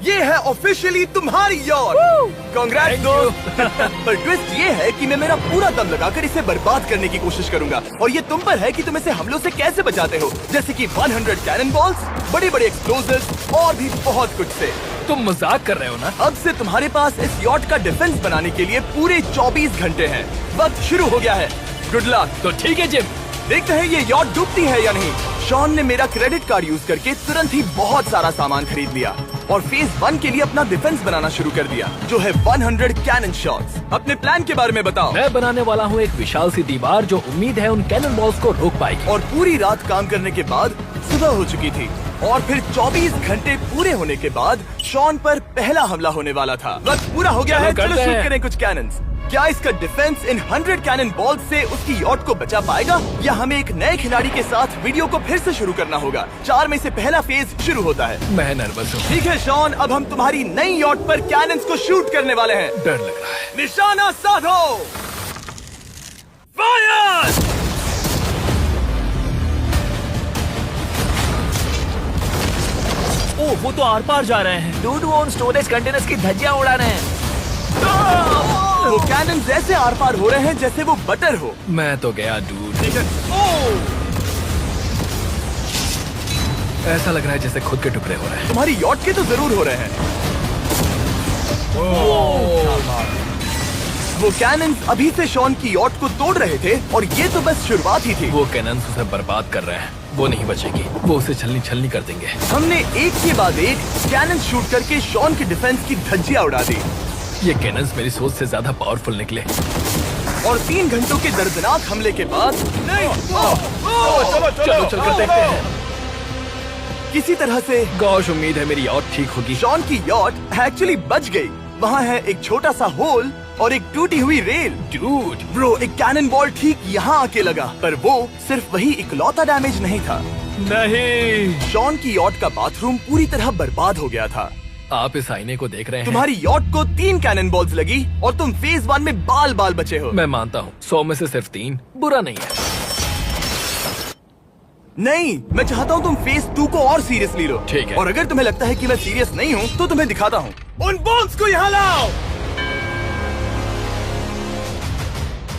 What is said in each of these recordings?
ये है ऑफिशियली तुम्हारी यॉट। कांग्रेट्स दोस्त। पर ट्विस्ट ये है कि मैं मेरा पूरा दम लगाकर इसे बर्बाद करने की कोशिश करूंगा और ये तुम पर है कि तुम इसे हमलों से कैसे बचाते हो, जैसे कि 100 कैनन बॉल्स, बड़े बड़े एक्सप्लोजिव्स और भी बहुत कुछ से। तुम मजाक कर रहे हो ना? अब से तुम्हारे पास इस यॉट का डिफेंस बनाने के लिए पूरे 24 घंटे हैं। वक्त शुरू हो गया है। Good luck. तो ठीक है जिम, देखते हैं ये यॉट डूबती है या नहीं। शॉन ने मेरा क्रेडिट कार्ड यूज करके तुरंत ही बहुत सारा सामान खरीद लिया और फेज 1 के लिए अपना डिफेंस बनाना शुरू कर दिया, जो है 100 कैनन शॉट्स। अपने प्लान के बारे में बताओ। मैं बनाने वाला हूँ एक विशाल सी दीवार जो उम्मीद है उन कैनन बॉल्स को रोक पाएगी। और पूरी रात काम करने के बाद सुबह हो चुकी थी और फिर 24 घंटे पूरे होने के बाद शॉन पर पहला हमला होने वाला था। वक्त पूरा हो गया है, चलो शूट करें कुछ कैनन्स। क्या इसका डिफेंस इन 100 कैनन बॉल्स से उसकी यॉट को बचा पाएगा या हमें एक नए खिलाड़ी के साथ वीडियो को फिर से शुरू करना होगा? 4 में से पहला फेज शुरू होता है। मैं नर्वस हूँ। ठीक है शॉन, अब हम तुम्हारी नई यॉट पर कैनन्स को शूट करने वाले हैं। डर लग रहा है। निशाना साधो। फायर! ओह, वो तो आर पार जा रहे हैं। डूड वो उन स्टोरेज कंटेनर्स की धज्जियां उड़ा रहे हैं। वो कैनन्स ऐसे आर पार हो रहे हैं जैसे वो बटर हो। मैं तो गया डूड। ठीक है। ओह! ऐसा लग रहा है जैसे खुद के टुकड़े हो रहे हैं। तुम्हारी यॉट के तो जरूर हो रहे हैं। वो कैनन्स अभी से शॉन की यॉट को तोड़ रहे थे और ये तो बस शुरुआत ही थी। वो कैनन्स उसे बर्बाद कर रहे हैं। वो नहीं बचेगी। वो उसे छलनी छलनी कर देंगे। हमने एक के बाद एक कैनन शूट करके शॉन की डिफेंस की धज्जियां उड़ा दी। ये कैनन्स मेरी सोच से ज्यादा पावरफुल निकले। और 3 घंटों के दर्दनाक हमले के बाद चलो चलकर देखते हैं। किसी तरह से गॉश, उम्मीद है मेरी यॉट ठीक होगी। शॉन की यॉट एक्चुअली बच गई। वहाँ है एक छोटा सा होल और एक टूटी हुई रेल। डूड ब्रो, एक कैनन बॉल ठीक यहाँ आके लगा, पर वो सिर्फ वही इकलौता डैमेज नहीं था। नहीं, शॉन की यॉट का बाथरूम पूरी तरह बर्बाद हो गया था। आप इस आईने को देख रहे हैं। तुम्हारी यॉट को 3 कैनन बॉल्स लगी और तुम फेज 1 में बाल बाल बचे हो। मैं मानता हूँ 100 में से सिर्फ 3 बुरा नहीं है। नहीं, मैं चाहता हूँ तुम फेज 2 को और सीरियसली लो। ठीक है। और अगर तुम्हें लगता है कि मैं सीरियस नहीं हूँ तो तुम्हें दिखाता हूँ। उन बॉम्ब्स को यहाँ लाओ।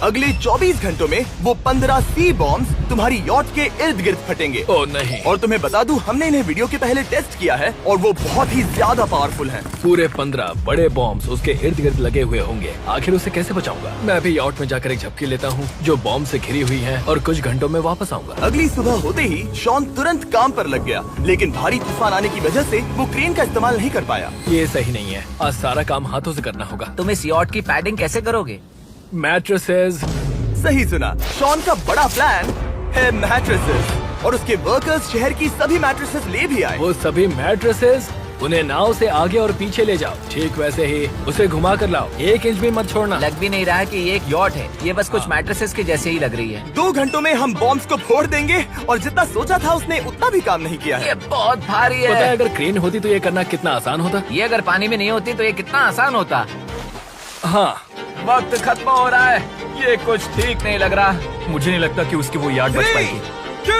अगले 24 घंटों में वो 15 सी बॉम्ब्स तुम्हारी यॉट के इर्द गिर्द फटेंगे। ओह नहीं। और तुम्हें बता दूं, हमने इन्हें वीडियो के पहले टेस्ट किया है और वो बहुत ही ज्यादा पावरफुल हैं। पूरे 15 बड़े बॉम्ब्स उसके इर्द गिर्द लगे हुए होंगे। आखिर उसे कैसे बचाऊंगा? मैं अभी यॉट में जाकर एक झपकी लेता हूँ जो बॉम्ब से घिरी हुई है और कुछ घंटों में वापस आऊंगा। अगली सुबह होते ही शॉन तुरंत काम पर लग गया, लेकिन भारी तूफान आने की वजह से वो क्रेन का इस्तेमाल नहीं कर पाया। ये सही नहीं है। आज सारा काम हाथों से करना होगा। तुम इस यॉट की पैडिंग कैसे करोगे? मैट्रेसेस। सही सुना, शॉन का बड़ा प्लान है मैट्रेसेस और उसके वर्कर्स शहर की सभी मैट्रेसेस ले भी आए। वो सभी मैट्रेसेस उन्हें नाव से आगे और पीछे ले जाओ। ठीक वैसे ही उसे घुमा कर लाओ। 1 इंच भी मत छोड़ना। लग भी नहीं रहा है कि ये एक यॉट है। ये बस कुछ मैट्रेसेस के जैसे ही लग रही है। 2 घंटों में हम बॉम्ब्स को फोड़ देंगे और जितना सोचा था उसने उतना भी काम नहीं किया है। ये बहुत भारी पता है है। अगर क्रेन होती तो ये करना कितना आसान होता। ये अगर पानी में नहीं होती तो ये कितना आसान होता। हाँ, वक्त खत्म हो रहा है। ये कुछ ठीक नहीं लग रहा। मुझे नहीं लगता कि उसकी वो याद बच 3, पाएगी। 2,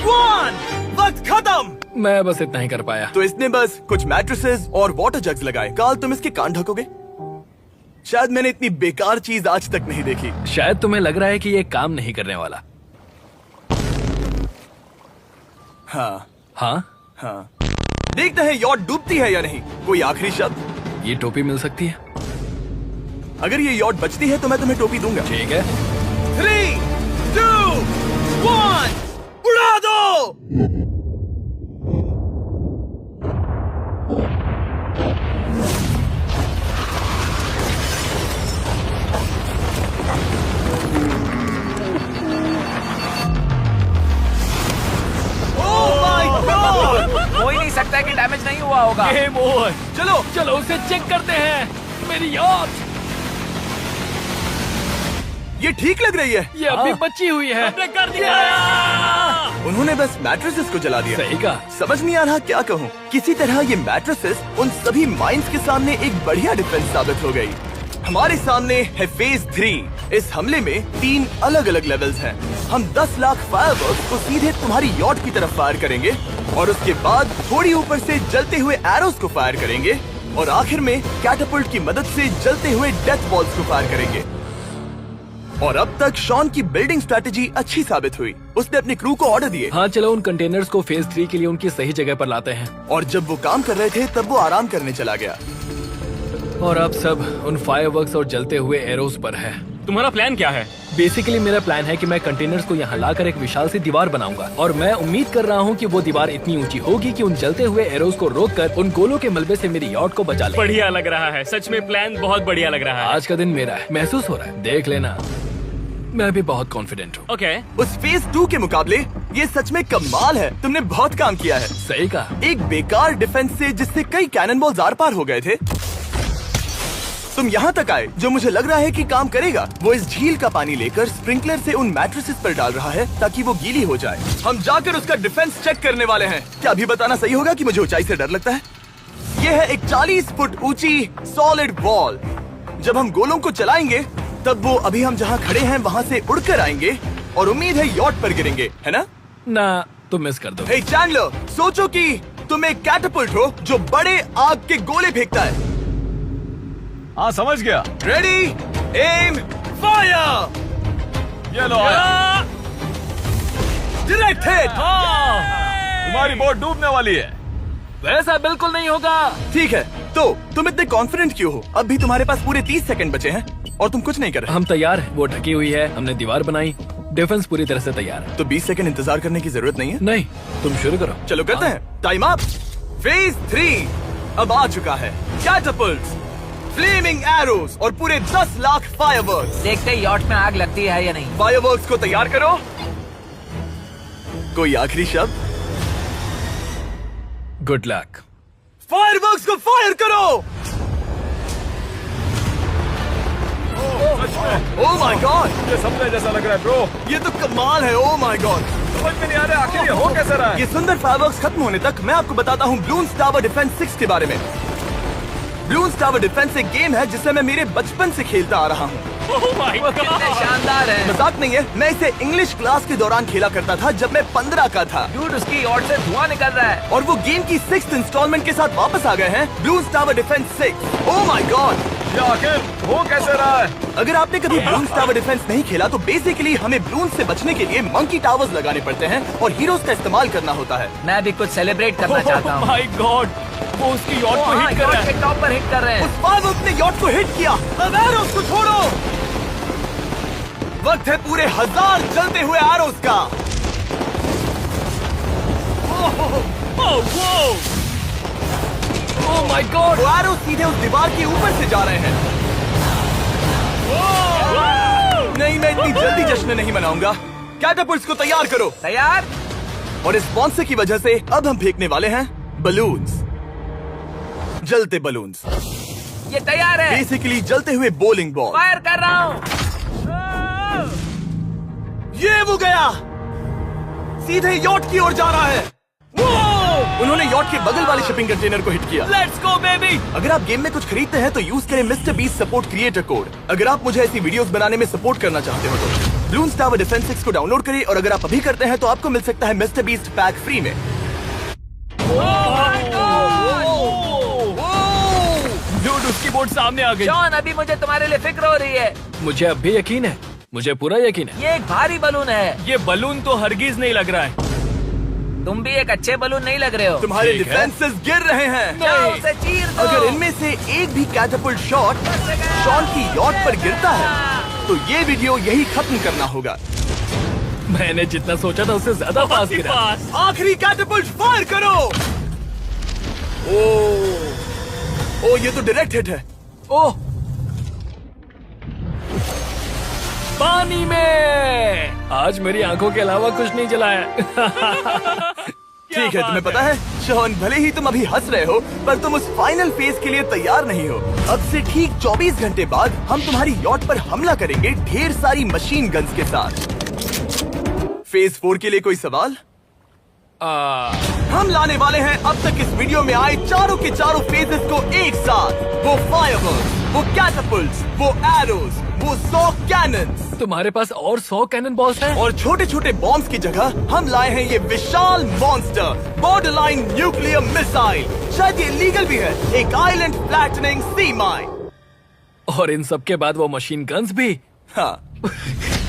1, वक्त खत्म। मैं बस इतना ही कर पाया। तो इसने बस कुछ मैट्रेसेस और वाटर जग्स लगाए। काल, तुम इसके कान ढकोगे? शायद मैंने इतनी बेकार चीज आज तक नहीं देखी। शायद तुम्हें लग रहा है कि ये काम नहीं करने वाला। हाँ हाँ, हाँ, देखते हैं यॉट डूबती है या नहीं। कोई आखिरी शब्द? ये टोपी मिल सकती है। अगर ये यॉट बचती है तो मैं तुम्हें टोपी दूंगा। ठीक है। 3, 2, 1, उड़ा दो। हो ही नहीं सकता कि डैमेज नहीं हुआ होगा। Game over. चलो चलो उसे चेक करते हैं। मेरी यॉट ये ठीक लग रही है। ये अभी बची हुई है। हमने कर दिया। उन्होंने बस मैट्रेसेस को जला दिया। सही कहा। समझ नहीं आ रहा क्या कहूँ। किसी तरह ये मैट्रेसेस उन सभी माइंस के सामने एक बढ़िया डिफेंस साबित हो गई। हमारे सामने है फेज 3। इस हमले में 3 अलग अलग लेवल्स हैं। हम 10 लाख फायरवर्क्स को सीधे तुम्हारी यॉट की तरफ फायर करेंगे और उसके बाद थोड़ी ऊपर से जलते हुए एरोस को फायर करेंगे और आखिर में कैटापल्ट की मदद से जलते हुए डेथ बॉल्स को फायर करेंगे। और अब तक शॉन की बिल्डिंग स्ट्रेटेजी अच्छी साबित हुई। उसने अपने क्रू को ऑर्डर दिए। हाँ चलो उन कंटेनर्स को फेज 3 के लिए उनकी सही जगह पर लाते हैं। और जब वो काम कर रहे थे तब वो आराम करने चला गया। और अब सब उन फायरवर्क्स और जलते हुए एरोस पर है। तुम्हारा प्लान क्या है? बेसिकली मेरा प्लान है कि मैं कंटेनर्स को यहाँ लाकर एक विशाल सी दीवार बनाऊंगा और मैं उम्मीद कर रहा हूँ कि वो दीवार इतनी ऊंची होगी कि उन जलते हुए एरोस को रोककर उन गोलों के मलबे से मेरी यॉट को बचा ले। बढ़िया लग रहा है, सच में प्लान बहुत बढ़िया लग रहा है। आज का दिन मेरा है, महसूस हो रहा है, देख लेना। मैं भी बहुत कॉन्फिडेंट हूँ। ओके। उस फेज 2 के मुकाबले ये सच में कमाल है। तुमने बहुत काम किया है। सही कहा। एक बेकार डिफेंस से जिससे कई कैनन बॉल्स आर पार हो गए थे, तुम यहाँ तक आए। जो मुझे लग रहा है कि काम करेगा वो इस झील का पानी लेकर स्प्रिंकलर से उन मैट्रेसेस पर डाल रहा है ताकि वो गीली हो जाए। हम जाकर उसका डिफेंस चेक करने वाले हैं। क्या अभी बताना सही होगा कि मुझे ऊंचाई से डर लगता है? ये है एक 40 फुट ऊंची सॉलिड वॉल। जब हम गोलों को चलाएंगे तब वो अभी हम जहाँ खड़े हैं वहाँ से उड़कर आएंगे और उम्मीद है यॉट पर गिरेंगे, है ना? ना तुम मिस कर दो। हे चैंडलर, सोचो कि तुम एक कैटापल्ट हो जो बड़े आग के गोले फेंकता है। हाँ समझ गया। Ready, aim, fire. ये लो आया। Direct hit. तुम्हारी बोट डूबने वाली है। वैसा बिल्कुल नहीं होगा। ठीक है, तो तुम इतने कॉन्फिडेंट क्यों हो? अब भी तुम्हारे पास पूरे 30 सेकंड बचे हैं और तुम कुछ नहीं कर रहे। हम तैयार हैं, वो ढकी हुई है, हमने दीवार बनाई, डिफेंस पूरी तरह से तैयार है। तो 20 सेकंड इंतजार करने की जरूरत नहीं है। नहीं, तुम शुरू करो। चलो करते हैं। Time up. फेज 3 अब आ चुका है। कैटापल्ट्स, फ्लेमिंग एरोस और पूरे 10 लाख फायरवर्क्स। देखते ही यॉट में आग लगती है या नहीं। फायरवर्क्स को तैयार करो। कोई आखिरी शब्द? Good luck. फायरवर्क्स को फायर करो। ओह माय गॉड, ये सपने जैसा लग रहा है ब्रो। ये तो कमाल है। ओह माय गॉड, समझ में नहीं आ रहा आखिर ये हो कैसे रहा है। ये सुंदर फायरवर्क्स खत्म होने तक मैं आपको बताता हूँ ब्लून्स टावर डिफेंस 6 के बारे में। ब्लून्स टावर डिफेंस एक गेम है जिसे मैं मेरे बचपन से खेलता आ रहा हूँ। कितने शानदार है। मजाक नहीं है, मैं इसे इंग्लिश क्लास के दौरान खेला करता था जब मैं 15 का था। डूड, उसकी यॉट से धुआं निकल रहा है। और वो गेम की 6th इंस्टॉलमेंट के साथ वापस आ गए हैं, balloons tower defence 6। Oh my God, ये आखिर हो कैसे रहा है। अगर आपने कभी ब्लून्स टावर डिफेंस नहीं खेला तो बेसिकली हमें ब्लून्स से बचने के लिए मंकी टावर्स लगाने पड़ते हैं और हीरोज का इस्तेमाल करना होता है। मैं भी कुछ सेलिब्रेट करना चाहता हूँ। माय गॉड, वो उसकी यॉट को हिट कर रहा यॉट है। के टॉप पर हिट कर रहे हैं। उस फायरवर्क ने यॉट को हिट किया। अब एरोस को छोड़ो। वक्त है पूरे 1000 जलते हुए एरोस का। ओह माय गॉड, वो एरोस सीधे उस दीवार के ऊपर से जा रहे हैं। नहीं, मैं इतनी जल्दी जश्न नहीं मनाऊंगा। कैटापल्ट्स को तैयार करो। तैयार। और इस स्पॉन्सर की वजह से अब हम फेंकने वाले हैं बलून्स, जलते बलून्स। ये तैयार है। बेसिकली जलते हुए बोलिंग बॉल। फायर कर रहा हूँ। ये वो गया, सीधे यॉट की ओर जा रहा है। उन्होंने यॉट के बगल वाले शिपिंग कंटेनर को हिट किया। Let's go baby. अगर आप गेम में कुछ खरीदते हैं तो यूज करें mister beast support creator code. अगर आप मुझे ऐसी वीडियोस बनाने में सपोर्ट करना चाहते हो तो ब्लून्स टावर डिफेंस 6 को डाउनलोड करें और अगर आप अभी करते हैं तो आपको मिल सकता है मिस्टर बीस्ट पैक फ्री में। डूड, उसकी बोट सामने आ गई। जॉन, अभी मुझे तुम्हारे लिए फिक्र हो रही है। मुझे अब भी यकीन है, मुझे पूरा यकीन है। ये एक भारी बलून है। ये बलून तो हरगिज नहीं लग रहा है। तुम भी एक अच्छे बलून नहीं लग रहे हो। तुम्हारे ठीक है। डिफेंसेस गिर रहे हैं। जाओ उसे चीर दो। अगर इनमें से एक भी कैटापल्ट शॉट शॉन की यॉट पर गिरता है तो ये वीडियो यही खत्म करना होगा। मैंने जितना सोचा था उससे ज्यादा फास्ट गिरा। पास। आखिरी कैटापल्ट फायर करो। ओ, ये तो डायरेक्ट हिट है। ओह, पानी में। आज मेरी आंखों के अलावा कुछ नहीं जला है। ठीक है, तुम्हें पता है शॉन, भले ही तुम अभी हंस रहे हो पर तुम उस फाइनल फेज के लिए तैयार नहीं हो। अब से ठीक 24 घंटे बाद हम तुम्हारी यॉट पर हमला करेंगे ढेर सारी मशीन गन्स के साथ। फेज 4 के लिए कोई सवाल? हम लाने वाले हैं अब तक इस वीडियो में आए चारों के चारों फेजेस को एक साथ। वो फायरवर्क्स, वो कैटapults, वो एरोज, वो 100 कैनन्स। तुम्हारे पास और 100 कैनन बॉल्स हैं? और छोटे छोटे बॉम्ब्स की जगह हम लाए हैं ये विशाल मॉन्स्टर, बॉर्डरलाइन न्यूक्लियर मिसाइल। शायद ये लीगल भी है, एक आइलैंड फ्लैटनिंग सी माइन। और इन सब के बाद वो मशीन गन्स भी। हाँ,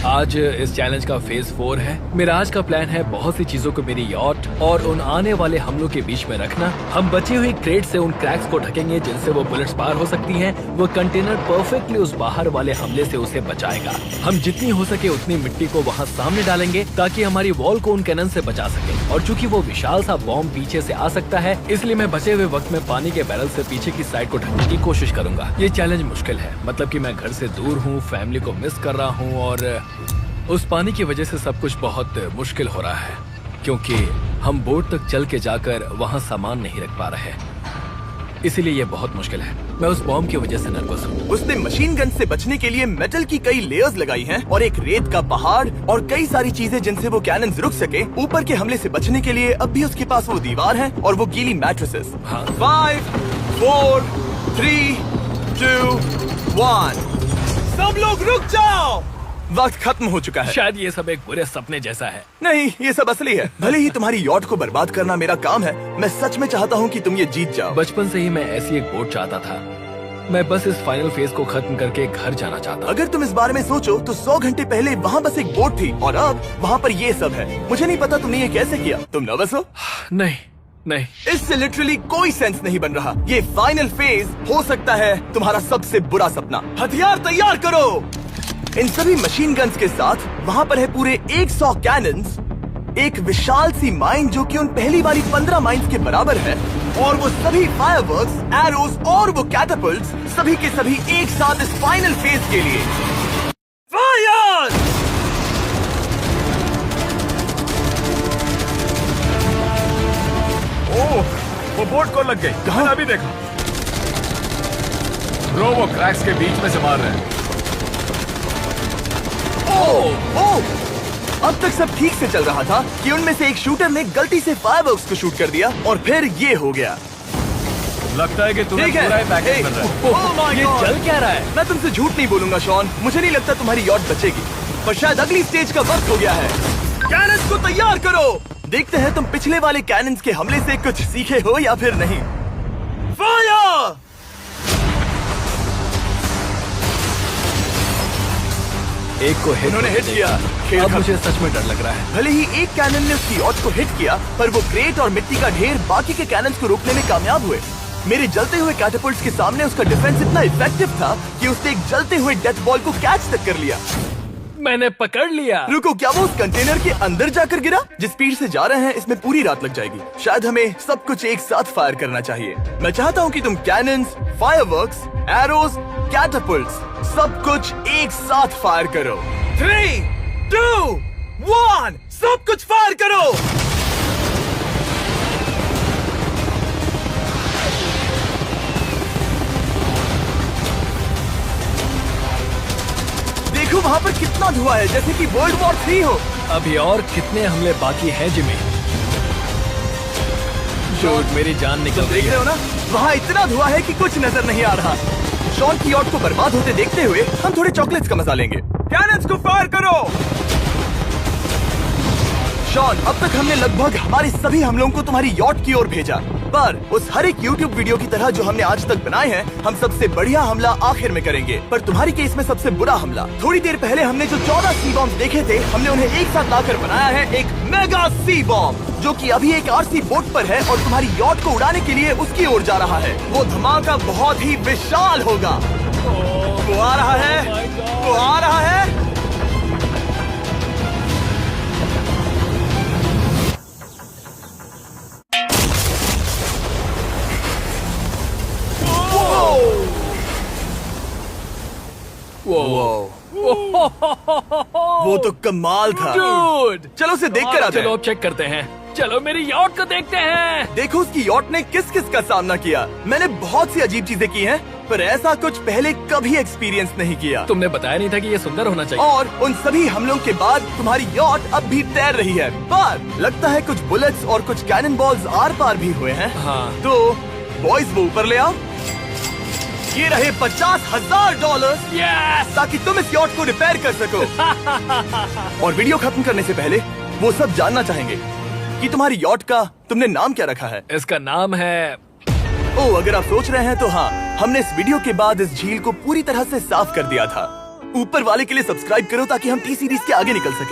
आज इस चैलेंज का फेज 4 है। मेरा आज का प्लान है बहुत सी चीजों को मेरी यॉट और उन आने वाले हमलों के बीच में रखना। हम बचे हुए क्रेट से उन क्रैक्स को ढकेंगे जिनसे वो बुलेट्स पार हो सकती हैं। वो कंटेनर परफेक्टली उस बाहर वाले हमले से उसे बचाएगा। हम जितनी हो सके उतनी मिट्टी को वहाँ सामने डालेंगे ताकि हमारी वॉल को उन कैनन से बचा सके। और चूंकि वो विशाल सा बॉम्ब पीछे से आ सकता है, इसलिए मैं बचे हुए वक्त में पानी के बैरल से पीछे की साइड को ढकने की कोशिश करूंगा। ये चैलेंज मुश्किल है, मतलब कि मैं घर से दूर हूँ, फैमिली को मिस कर रहा हूँ और उस पानी की वजह से सब कुछ बहुत मुश्किल हो रहा है, क्योंकि हम बोट तक चल के जाकर वहाँ सामान नहीं रख पा रहे। इसीलिए ये बहुत मुश्किल है। मैं उस बॉम्ब की वजह से नर्वस हूँ। उसने मशीन गन से बचने के लिए मेटल की कई लेयर्स लगाई हैं और एक रेत का पहाड़ और कई सारी चीजें जिनसे वो कैनन्स रुक सके। ऊपर के हमले से बचने के लिए अब भी उसके पास वो दीवार है और वो गीली मैट्रेसेस। हाँ। 5, 4, 3, 2, 1। सब लोग रुक जाओ, वक्त खत्म हो चुका है। शायद ये सब एक बुरे सपने जैसा है। नहीं, ये सब असली है। भले ही तुम्हारी यॉट को बर्बाद करना मेरा काम है, मैं सच में चाहता हूँ कि तुम ये जीत जाओ। बचपन से ही मैं ऐसी एक बोट चाहता था। मैं बस इस फाइनल फेज को खत्म करके घर जाना चाहता। अगर तुम इस बारे में सोचो तो 100 घंटे पहले वहाँ बस एक बोट थी और अब वहाँ पर ये सब है। मुझे नहीं पता तुमने ये कैसे किया। तुम नर्वस हो? नहीं नहीं, इससे लिटरली कोई सेंस नहीं बन रहा। ये फाइनल फेज हो सकता है तुम्हारा सबसे बुरा सपना। हथियार तैयार करो। इन सभी मशीन गन्स के साथ वहाँ पर है पूरे 100 कैनन्स, एक विशाल सी माइन जो कि उन पहली वाली 15 माइन्स के बराबर है, और वो सभी फायरवर्क्स, एरोज और वो कैटapults सभी के सभी एक साथ इस फाइनल फेज के लिए। फायर! ओह, वो बोट को लग गई। कहाँ? मैंने अभी देखा। ब्रो, वो क्रैक्स के बीच में से मार रहे हैं। ओह! अब तक सब ठीक से चल रहा था कि उनमें से एक शूटर ने गलती से फायरवर्क्स को शूट कर दिया और फिर ये हो गया। लगता है कि तुम्हें ठीक है। पूरा ही पैकेज मिल रहा है। Oh my ये God! चल क्या रहा है? मैं तुमसे झूठ नहीं बोलूंगा शॉन, मुझे नहीं लगता तुम्हारी यॉट बचेगी, पर शायद अगली स्टेज का वक्त हो गया है। कैनन्स को तैयार करो। देखते हैं तुम पिछले वाले कैनन्स के हमले से कुछ सीखे हो या फिर नहीं। फायर! एक को हिट उन्होंने हिट किया। खेल अब खत्म। मुझे सच में डर लग रहा है। भले ही एक कैनन ने उसकी यॉट को हिट किया, पर वो क्रेट और मिट्टी का ढेर बाकी के कैनन्स को रोकने में कामयाब हुए। मेरे जलते हुए कैटapults के सामने उसका डिफेंस इतना इफेक्टिव था कि उसने एक जलते हुए डेथ बॉल को कैच तक कर लिया। मैंने पकड़ लिया। रुको, क्या वो उस कंटेनर के अंदर जाकर गिरा? जिस स्पीड से जा रहे हैं इसमें पूरी रात लग जाएगी। शायद हमें सब कुछ एक साथ फायर करना चाहिए। मैं चाहता हूँ कि तुम कैनन्स, फायरवर्क्स, एरोज, कैटapults सब कुछ एक साथ फायर करो। 3, 2, 1, सब कुछ फायर करो। देखो वहाँ पर कितना धुआं है, जैसे कि वर्ल्ड वॉर 3 हो। अभी और कितने हमले बाकी हैं जिमी? शूट, मेरी जान निकल रही देख रहे है। हो ना, वहाँ इतना धुआं है कि कुछ नजर नहीं आ रहा। शॉन की यॉट को बर्बाद होते देखते हुए हम थोड़े चॉकलेट्स का मजा लेंगे। कैनन्स को फायर करो। शॉन, अब तक हमने लगभग हमारे सभी हमलों को तुम्हारी यॉट की ओर भेजा, पर उस हर एक YouTube वीडियो की तरह जो हमने आज तक बनाए हैं, हम सबसे बढ़िया हमला आखिर में करेंगे। पर तुम्हारी केस में सबसे बुरा हमला, थोड़ी देर पहले हमने जो 14 सी बॉम्ब देखे थे, हमने उन्हें एक साथ लाकर बनाया है एक मेगा सी बॉम्ब, जो कि अभी एक RC बोट पर है और तुम्हारी यॉट को उड़ाने के लिए उसकी ओर जा रहा है। वो धमाका बहुत ही विशाल होगा। वो आ रहा है, वो आ रहा है। वो तो कमाल था। Dude! चलो उसे देख कर आते चलो हैं। अब चेक करते हैं। चलो मेरी यॉट को देखते हैं। देखो उसकी यॉट ने किस किस का सामना किया। मैंने बहुत सी अजीब चीजें की हैं, पर ऐसा कुछ पहले कभी एक्सपीरियंस नहीं किया। तुमने बताया नहीं था कि ये सुंदर होना चाहिए। और उन सभी हमलों के बाद तुम्हारी यॉट अब भी तैर रही है, पर लगता है कुछ बुलेट्स और कुछ कैनन बॉल्स आर पार भी हुए हैं। हाँ। तो बॉयज वो ऊपर ले आओ। ये रहे $50,000 Yes! ताकि तुम इस यॉट को रिपेयर कर सको। और वीडियो खत्म करने से पहले वो सब जानना चाहेंगे कि तुम्हारी यॉट का तुमने नाम क्या रखा है। इसका नाम है ओ, अगर आप सोच रहे हैं तो हाँ, हमने इस वीडियो के बाद इस झील को पूरी तरह से साफ कर दिया था। ऊपर वाले के लिए सब्सक्राइब करो ताकि हम टी सीरीज के आगे निकल सके।